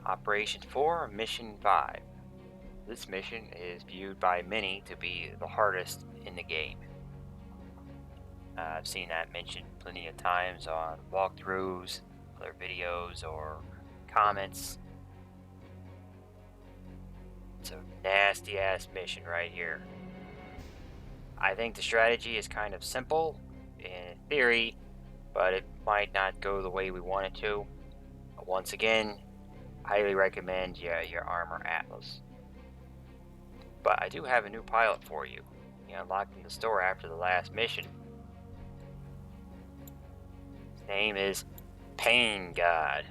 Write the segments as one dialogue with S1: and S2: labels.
S1: Operation 4, Mission 5. This mission is viewed by many to be the hardest in the game. I've seen that mentioned plenty of times on walkthroughs, other videos, or comments. It's a nasty ass mission right here. I think the strategy is kind of simple in theory, but it might not go the way we want it to. But once again, highly recommend your Armor Atlas. But I do have a new pilot for you. He unlocked in the store after the last mission. His name is Pain God.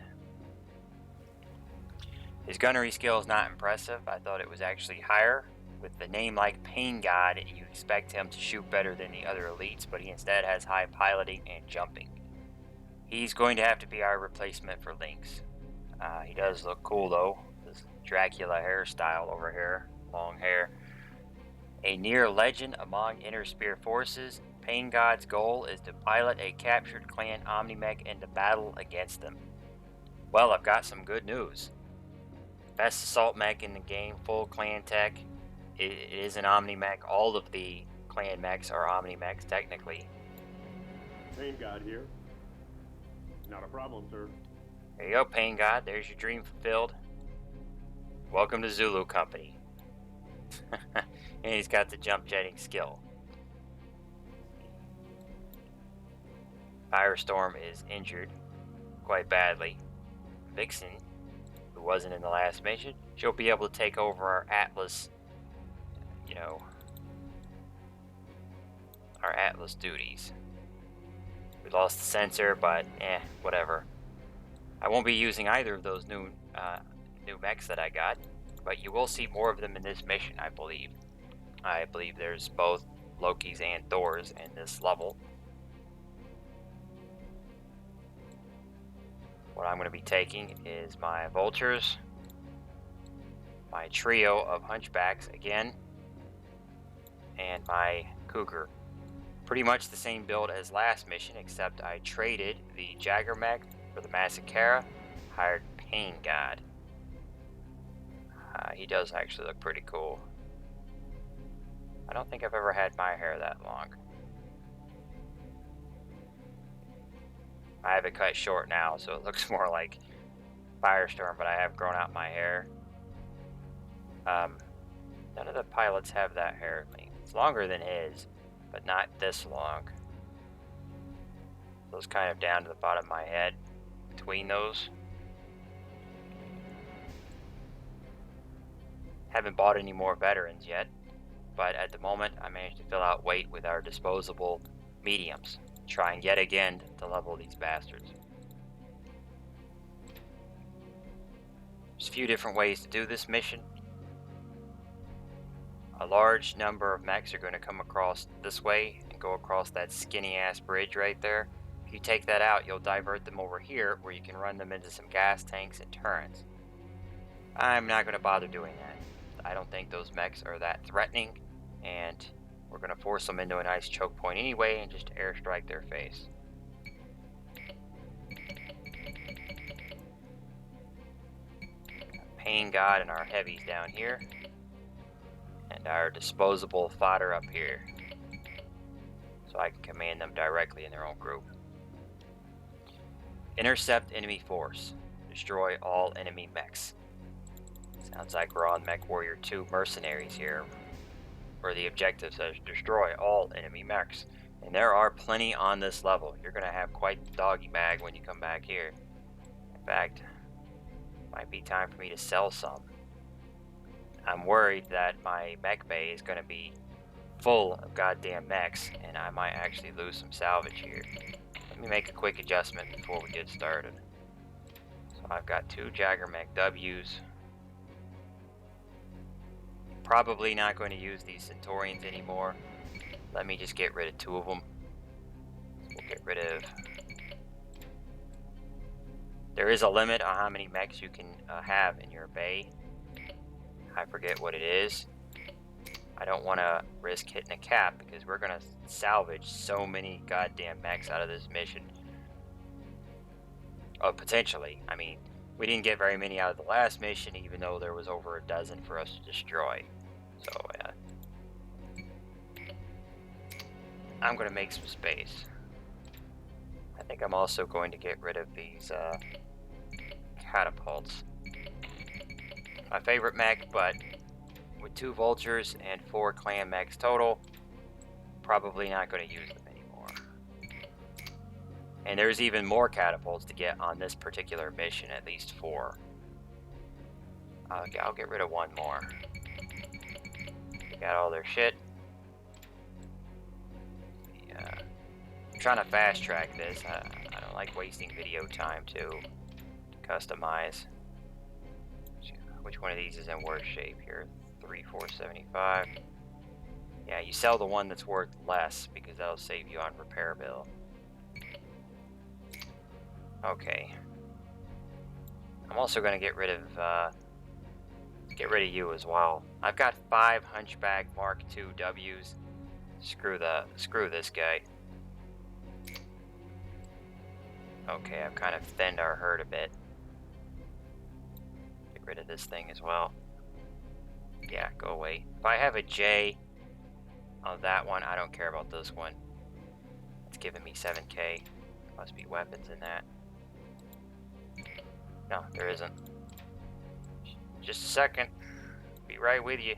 S1: His gunnery skill is not impressive. I thought it was actually higher. With the name like Pain God, you expect him to shoot better than the other elites, but he instead has high piloting and jumping. He's going to have to be our replacement for Lynx. He does look cool though. This Dracula hairstyle over here, long hair. A near legend among Interspear forces, Pain God's goal is to pilot a captured clan Omnimech into battle against them. Well, I've got some good news. Best assault mech in the game, full clan tech. It is an Omnimech. All of the clan mechs are Omnimechs, technically.
S2: Pain God here. Not a problem, sir.
S1: There you go, Pain God. There's your dream fulfilled. Welcome to Zulu Company. And he's got the jump jetting skill. Firestorm is injured quite badly. Vixen, who wasn't in the last mission, she'll be able to take over our Atlas, our Atlas duties. We lost the sensor, but whatever. I won't be using either of those new mechs that I got, but you will see more of them in this mission, I believe. I believe there's both Loki's and Thor's in this level. What I'm going to be taking is my Vultures, my trio of Hunchbacks again, and my Cougar. Pretty much the same build as last mission, except I traded the Jagger mech for the Massacra, hired Pain God. He does actually look pretty cool. I don't think I've ever had my hair that long. I have it cut short now, so it looks more like Firestorm, but I have grown out my hair. None of the pilots have that hair. It's longer than his, but not this long. So it's kind of down to the bottom of my head between those. Haven't bought any more veterans yet, but at the moment I managed to fill out weight with our disposable mediums, trying yet again to level these bastards. There's a few different ways to do this mission. A large number of mechs are going to come across this way and go across that skinny ass bridge right there. If you take that out, you'll divert them over here where you can run them into some gas tanks and turrets. I'm not going to bother doing that. I don't think those mechs are that threatening, and we're going to force them into a nice choke point anyway and just airstrike their face. Pain God and our heavies down here, and our disposable fodder up here, so I can command them directly in their own group. Intercept enemy force. Destroy all enemy mechs. Sounds like we're on Mech Warrior 2 Mercenaries here, where the objective says destroy all enemy mechs. And there are plenty on this level. You're going to have quite the doggy bag when you come back here. In fact, might be time for me to sell some. I'm worried that my mech bay is going to be full of goddamn mechs, and I might actually lose some salvage here. Let me make a quick adjustment before we get started. So I've got 2 Jagger mech W's. Probably not going to use these Centaurians anymore. Let me just get rid of 2 of them. We'll get rid of... There is a limit on how many mechs you can have in your bay. I forget what it is. I don't want to risk hitting a cap because we're going to salvage so many goddamn mechs out of this mission. Oh, potentially. I mean, We didn't get very many out of the last mission, even though there was over a dozen for us to destroy. So, I'm going to make some space. I think I'm also going to get rid of these catapults. My favorite mech, but with 2 vultures and 4 clan mechs total, probably not going to use them anymore. And there's even more catapults to get on this particular mission, at least 4. I'll get rid of 1 more. They got all their shit. Yeah. I'm trying to fast track this. I don't like wasting video time to customize. Which one of these is in worse shape here? 3,475. Yeah, you sell the one that's worth less because that'll save you on repair bill. Okay. I'm also going to get rid of you as well. I've got 5 Hunchback Mark II Ws. Screw this guy. Okay, I've kind of thinned our herd a bit. Get rid of this thing as well. Yeah, go away. If I have a J on that one, I don't care about this one. It's giving me 7k. Must be weapons in that. No, there isn't. Just a second. Be right with you.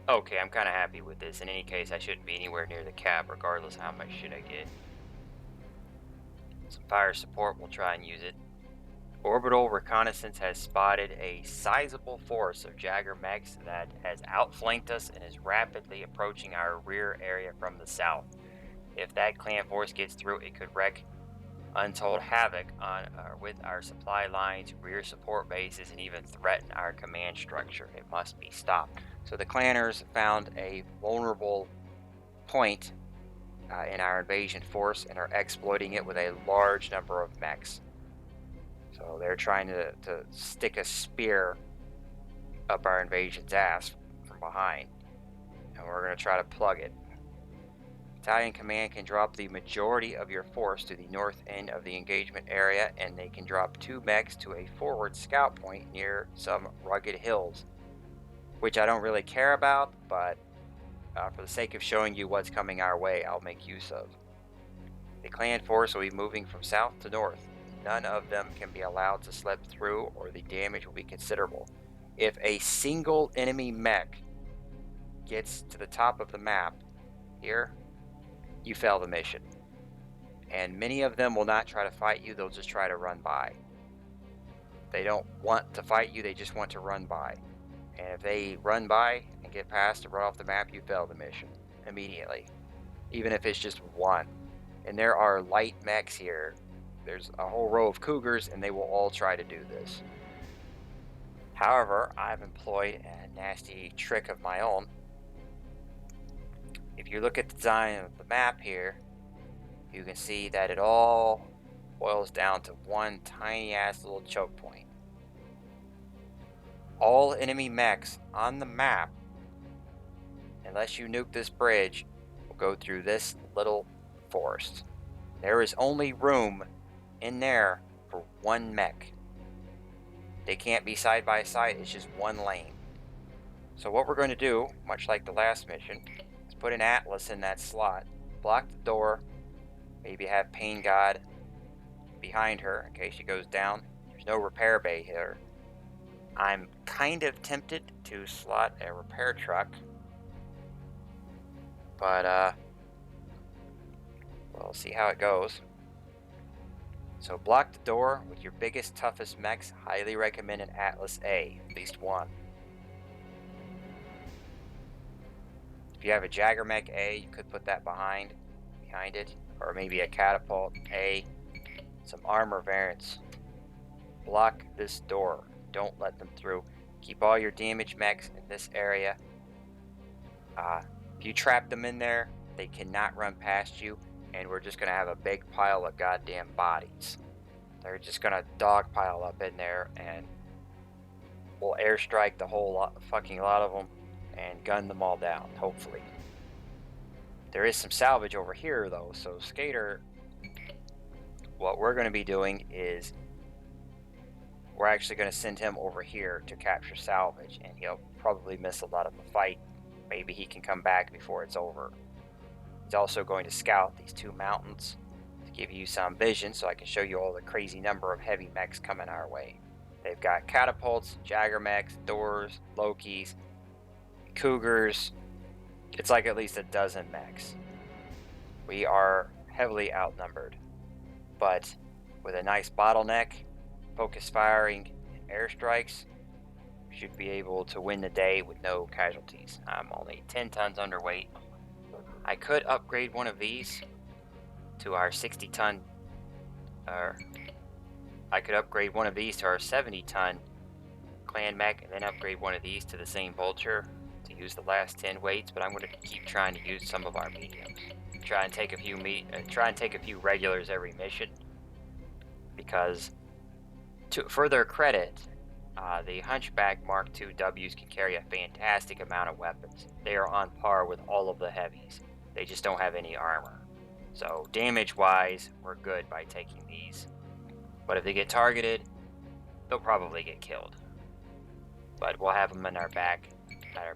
S1: Okay, I'm kind of happy with this. In any case, I shouldn't be anywhere near the cap, regardless of how much shit I get. Some fire support, we'll try and use it. Orbital reconnaissance has spotted a sizable force of Jagger mechs that has outflanked us and is rapidly approaching our rear area from the south. If that clan force gets through, it could wreak untold havoc on with our supply lines, rear support bases, and even threaten our command structure. It must be stopped. So the clanners found a vulnerable point in our invasion force and are exploiting it with a large number of mechs. So they're trying to stick a spear up our invasion's ass from behind, and we're going to try to plug it. Battalion Command can drop the majority of your force to the north end of the engagement area, and they can drop 2 mechs to a forward scout point near some rugged hills, which I don't really care about, but for the sake of showing you what's coming our way, I'll make use of. The clan force will be moving from south to north. None of them can be allowed to slip through, or the damage will be considerable. If a single enemy mech gets to the top of the map here, you fail the mission. And many of them will not try to fight you, they'll just try to run by. They don't want to fight you, they just want to run by. And if they run by and get past and run off the map, you fail the mission immediately. Even if it's just 1. And there are light mechs here. There's a whole row of cougars, and they will all try to do this. However, I've employed a nasty trick of my own. If you look at the design of the map here, you can see that it all boils down to one tiny ass little choke point. All enemy mechs on the map, unless you nuke this bridge, will go through this little forest. There is only room in there for 1 mech. They can't be side by side, it's just 1 lane. So what we're going to do, much like the last mission, is put an Atlas in that slot, block the door, maybe have Pain God behind her in case she goes down. There's no repair bay here. I'm kind of tempted to slot a repair truck, but we'll see how it goes. So block the door with your biggest, toughest mechs. Highly recommend an Atlas A, at least 1. If you have a Jagger mech A, you could put that behind it, or maybe a catapult A, some armor variants. Block this door. Don't let them through. Keep all your damage mechs in this area. If you trap them in there, they cannot run past you, and we're just going to have a big pile of goddamn bodies. They're just going to dogpile up in there, and we'll airstrike the whole fucking lot of them and gun them all down, hopefully. There is some salvage over here, though, so Skater, what we're going to be doing is we're actually going to send him over here to capture salvage, and he'll probably miss a lot of the fight. Maybe he can come back before it's over. He's also going to scout these two mountains to give you some vision so I can show you all the crazy number of heavy mechs coming our way. They've got catapults, Jagger mechs, doors, Lokis, Cougars. It's like at least a dozen mechs. We are heavily outnumbered, but with a nice bottleneck, focus firing, and airstrikes, we should be able to win the day with no casualties. I'm only 10 tons underweight. I could upgrade one of these to our 60-ton, I could upgrade one of these to our 70-ton clan mech, and then upgrade one of these to the same vulture to use the last 10 weights. But I'm going to keep trying to use some of our mediums. Try and take a few regulars every mission, because for their credit, the Hunchback Mark II Ws can carry a fantastic amount of weapons. They are on par with all of the heavies. They just don't have any armor. So damage-wise, we're good by taking these. But if they get targeted, they'll probably get killed. But we'll have them in our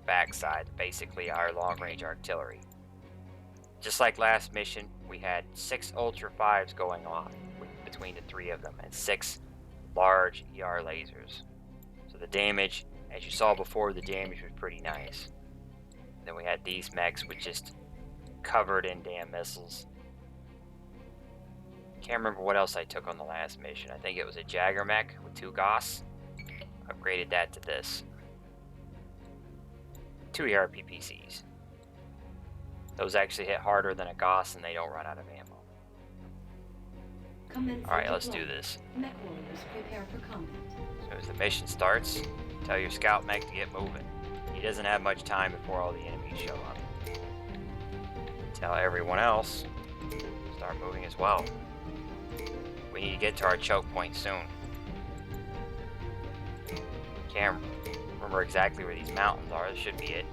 S1: backside, basically our long-range artillery. Just like last mission, we had 6 Ultra 5s going off between the 3 of them, and 6 large ER lasers. So the damage, as you saw before, the damage was pretty nice. And then we had these mechs with just covered in damn missiles. Can't remember what else I took on the last mission. I think it was a Jagger mech with 2 Goss. Upgraded that to this. 2 ERPPCs. Those actually hit harder than a Goss, and they don't run out of ammo. Alright, let's do this.
S3: Mech warriors prepare for combat.
S1: So as the mission starts, tell your scout mech to get moving. He doesn't have much time before all the enemies show up. Tell everyone else to start moving as well. We need to get to our choke point soon. Can't remember exactly where these mountains are. This should be it.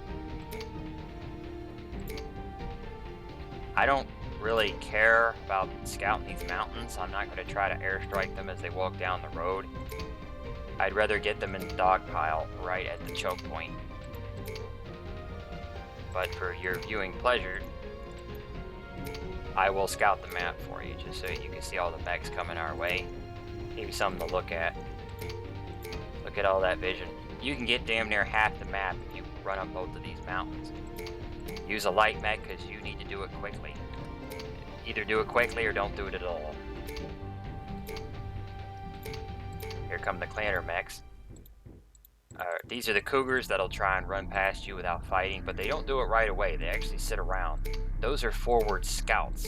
S1: I don't really care about scouting these mountains. I'm not going to try to airstrike them as they walk down the road. I'd rather get them in the dogpile right at the choke point. But for your viewing pleasure, I will scout the map for you just so you can see all the mechs coming our way. Maybe something to look at. Look at all that vision. You can get damn near half the map if you run up both of these mountains. Use a light mech because you need to do it quickly. Either do it quickly or don't do it at all. Here come the clanner mechs. These are the Cougars that'll try and run past you without fighting, but they don't do it right away. They actually sit around. Those are forward scouts.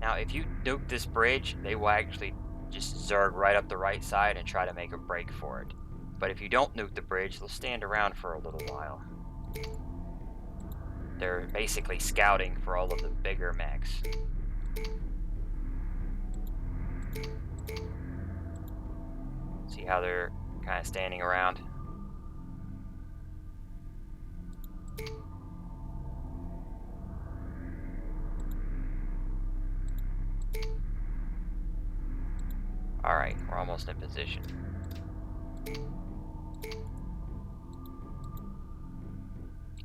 S1: Now, if you nuke this bridge, they will actually just zerg right up the right side and try to make a break for it. But if you don't nuke the bridge, they'll stand around for a little while. They're basically scouting for all of the bigger mechs. See how they're kind of standing around? Alright, we're almost in position.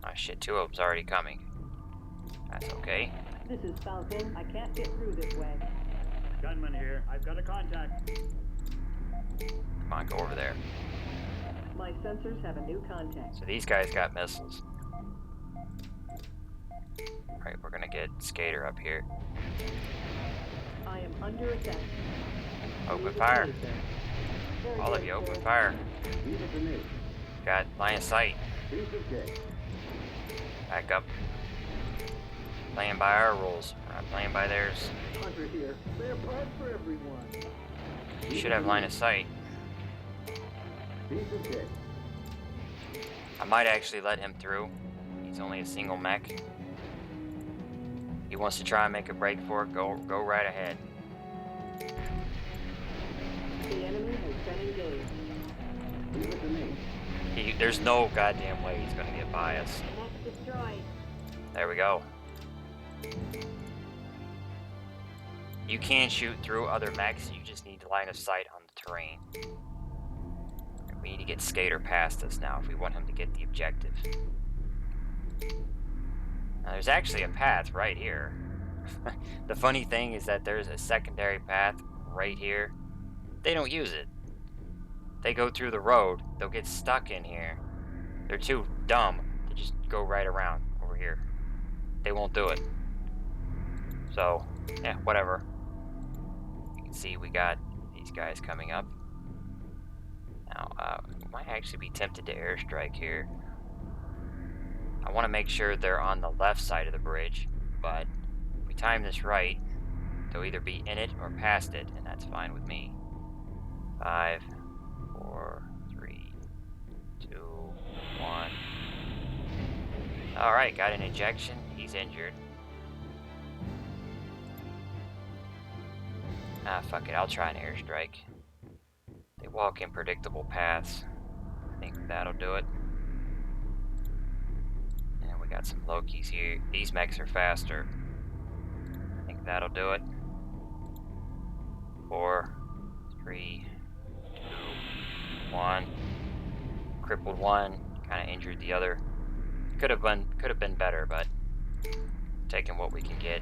S1: Oh shit, 2 of them's already coming. That's okay.
S4: This is Falcon. I can't get through this way.
S2: Gunman here. I've got a contact.
S1: Come on, go over there.
S4: My sensors have a new contact.
S1: So these guys got missiles. Alright, we're gonna get Skater up here.
S4: I am under attack.
S1: Open fire. All of you, open fire. Got line of sight. Back up. Playing by our rules. We're not playing by theirs.
S4: Hunter here. They're parts for everyone.
S1: You should have line of sight. I might actually let him through. He's only a single mech. He wants to try and make a break for it. Go right ahead.
S4: The enemy has been engaged.
S1: There's no goddamn way he's gonna get by us.
S4: Mech destroyed.
S1: There we go. You can shoot through other mechs, you just need line of sight on the terrain. We need to get Skater past us now if we want him to get the objective. Now, there's actually a path right here. The funny thing is that there's a secondary path right here. They don't use it. They go through the road, they'll get stuck in here. They're too dumb to just go right around over here. They won't do it. So, yeah, whatever. You can see we got these guys coming up. Now, we might actually be tempted to airstrike here. I want to make sure they're on the left side of the bridge, but if we time this right, they'll either be in it or past it, and that's fine with me. 5, 4, 3, 2, 1. Alright, got an ejection. He's injured. Ah, fuck it. I'll try an airstrike. They walk in predictable paths. I think that'll do it. And we got some Lokis here. These mechs are faster. I think that'll do it. 4, 3, 2, 1. Crippled one. Kind of injured the other. Could have been better, but taking what we can get.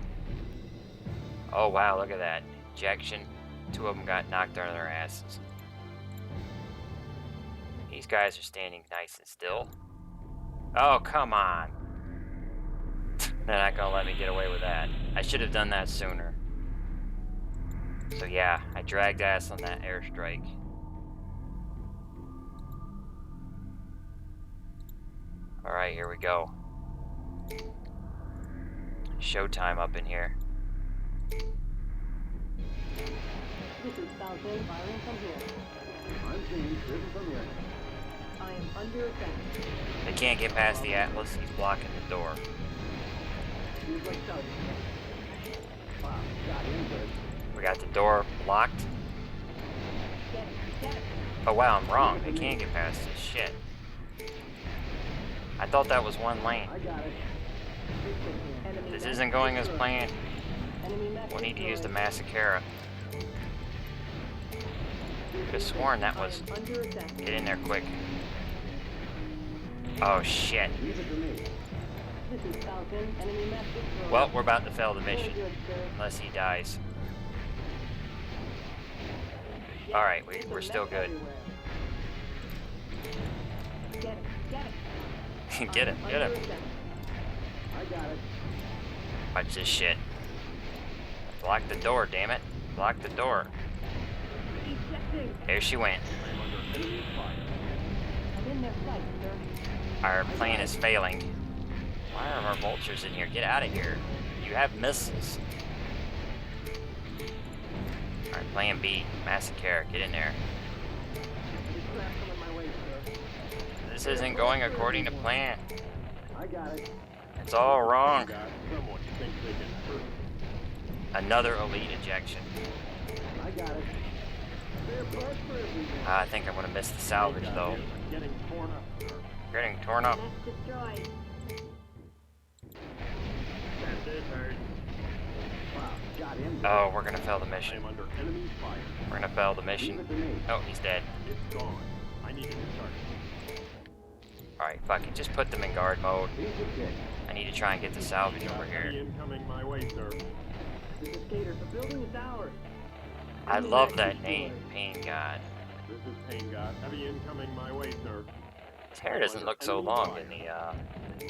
S1: Oh wow, look at that. Ejection. 2 of them got knocked out of their asses. These guys are standing nice and still. Oh, come on. They're not gonna let me get away with that. I should have done that sooner. So yeah, I dragged ass on that airstrike. Alright, here we go. Showtime up in here.
S4: This is Falcon firing from here.
S2: I'm seeing driven from here.
S4: I am under attack.
S1: They can't get past the Atlas, he's blocking the door.
S4: Seems like South.
S2: Wow, got him good.
S1: We got the door blocked.
S4: Get it, get it.
S1: Oh wow, I'm wrong. They can't get past this shit. I thought that was one lane.
S2: I got it.
S4: Enemy
S1: This
S4: mech
S1: isn't going as
S4: destroyed.
S1: planned.
S4: Enemy mech
S1: We'll need to use the
S4: destroyed.
S1: Massacra. Could have sworn that was...
S4: I am under attack.
S1: Get in there quick. Oh shit.
S2: Leave it to me.
S4: This is Falcon. Enemy mech destroyed.
S1: Well, we're about to fail the
S4: Very
S1: mission.
S4: good, sir.
S1: Unless he dies.
S4: Yes,
S1: Alright,
S4: there's a
S1: we're
S4: mech
S1: still good.
S4: everywhere. Get it, get it.
S1: Get him, get him.
S2: I got it.
S1: Watch this shit. Block the door, damn it. Block the door.
S4: Ejecting.
S1: There she went.
S2: I'm under enemy fire.
S4: I'm in their sight, sir.
S1: Our plane is failing. Why are our vultures in here? Get out of here. You have missiles. Alright, plan B. Massacre, get in there.
S2: Any crap coming my way, sir.
S1: This isn't going according to plan.
S2: I got it.
S1: It's all wrong.
S2: Got someone thinks they can hurt me.
S1: Another elite ejection.
S2: I got it. Spare parts for everyone.
S1: I think I'm gonna miss the salvage
S2: Got
S1: though.
S2: him. Getting torn up, sir.
S1: Getting torn up.
S4: Mech destroyed.
S2: That's it, hurt. Wow, got him.
S1: Oh, we're gonna fail the
S2: I
S1: mission.
S2: am under enemy fire.
S1: We're gonna fail the
S2: Leave
S1: mission.
S2: it to me.
S1: Oh, he's dead.
S2: It's gone. I need a new target.
S1: Alright, fuck it. Just put them in guard mode.
S2: He's a kick.
S1: I need to try and get the salvage over
S2: Heavy
S1: here.
S2: incoming my way, sir.
S4: This is Gator. The building is ours.
S1: I
S4: Enemy
S1: love
S4: mech
S1: that
S4: destroyed.
S1: name, Pain God.
S2: This is Pain God. Heavy incoming my way, sir.
S1: His hair doesn't look so long in the,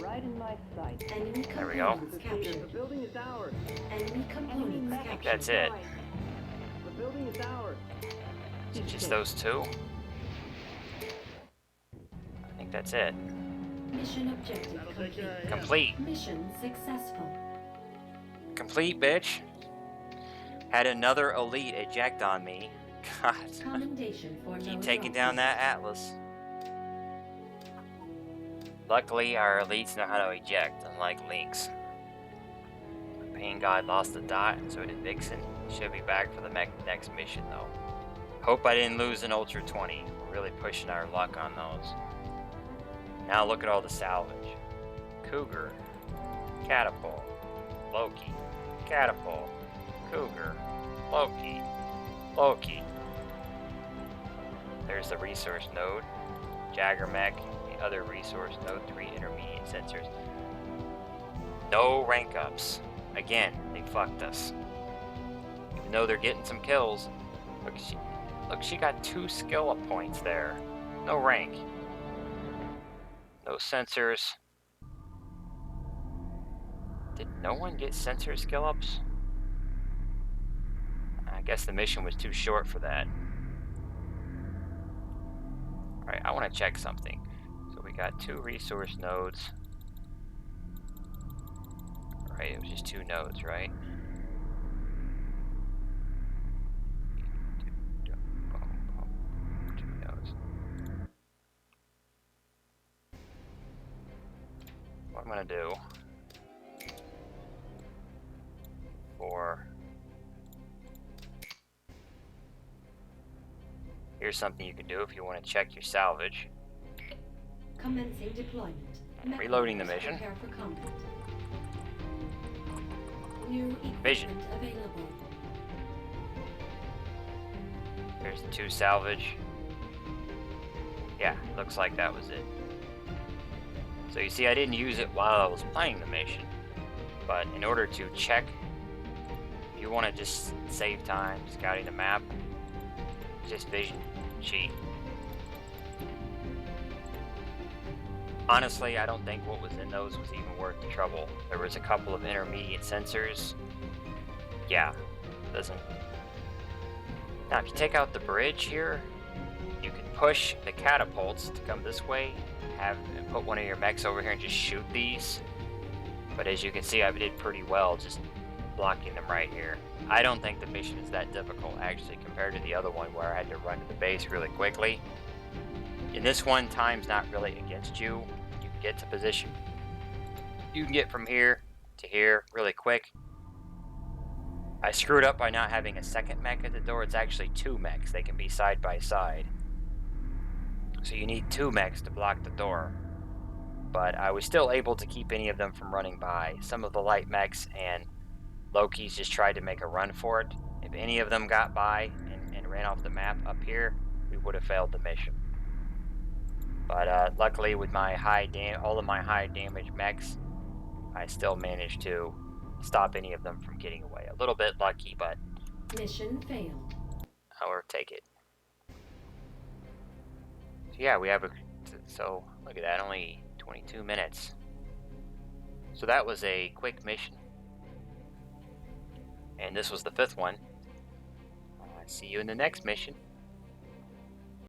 S4: Right in my sight.
S3: Enemy
S1: There we go.
S3: components
S4: This is Gator. The
S3: captured.
S4: building is ours.
S3: Enemy
S4: Enemy
S3: components
S4: mech
S3: captured.
S1: That's it.
S4: destroyed. The building is ours.
S1: Is it just those two? I think that's it.
S3: Mission objective
S2: That'll take
S3: complete.
S2: care of him.
S1: Complete.
S3: Mission successful.
S1: Complete, bitch. Had another elite eject on me. God.
S3: Commendation for
S1: Keep
S3: no
S1: taking
S3: drop.
S1: down that Atlas. Luckily, our elites know how to eject, unlike Lynx. Pain God lost the dot, and so did Vixen. Should be back for the next mission, though. Hope I didn't lose an Ultra 20. We're really pushing our luck on those. Now look at all the salvage. Cougar. Catapult. Loki. Catapult. Cougar. Loki. Loki. There's the resource node. Jagger Mech. The other resource node. 3 intermediate sensors. No rank ups. Again, they fucked us. Even though they're getting some kills. Look, she got 2 skill up points there. No rank. No sensors. Did no one get sensor skill ups? I guess the mission was too short for that. Alright, I want to check something. So we got 2 resource nodes. Right, it was just 2 nodes, right? 2 nodes. What I'm gonna do for here's something you can do if you want to check your salvage.
S3: Commencing deployment.
S1: Reloading the
S3: MechCommanders
S1: mission.
S3: prepare for combat. New equipment
S1: Vision.
S3: available.
S1: There's the 2 salvage. Yeah, looks like that was it. So you see, I didn't use it while I was playing the mission, but in order to check, if you want to just save time scouting the map, just vision cheat. Honestly, I don't think what was in those was even worth the trouble. There was a couple of intermediate sensors. Yeah, doesn't. Now, if you take out the bridge here, you can push the catapults to come this way, and put one of your mechs over here and just shoot these. But as you can see, I did pretty well just blocking them right here. I don't think the mission is that difficult, actually, compared to the other one where I had to run to the base really quickly. In this one, time's not really against you. You can get to position. You can get from here to here really quick. I screwed up by not having a second mech at the door. It's actually 2 mechs. They can be side by side. So you need 2 mechs to block the door. But I was still able to keep any of them from running by. Some of the light mechs and Loki's just tried to make a run for it. If any of them got by and ran off the map up here, we would have failed the mission. But luckily, with my all of my high damage mechs, I still managed to stop any of them from getting away. A little bit lucky, but
S3: Mission failed.
S1: I'll take it. So yeah, we have so look at that, only 22 minutes. So that was a quick mission. And this was the 5th one. See you in the next mission.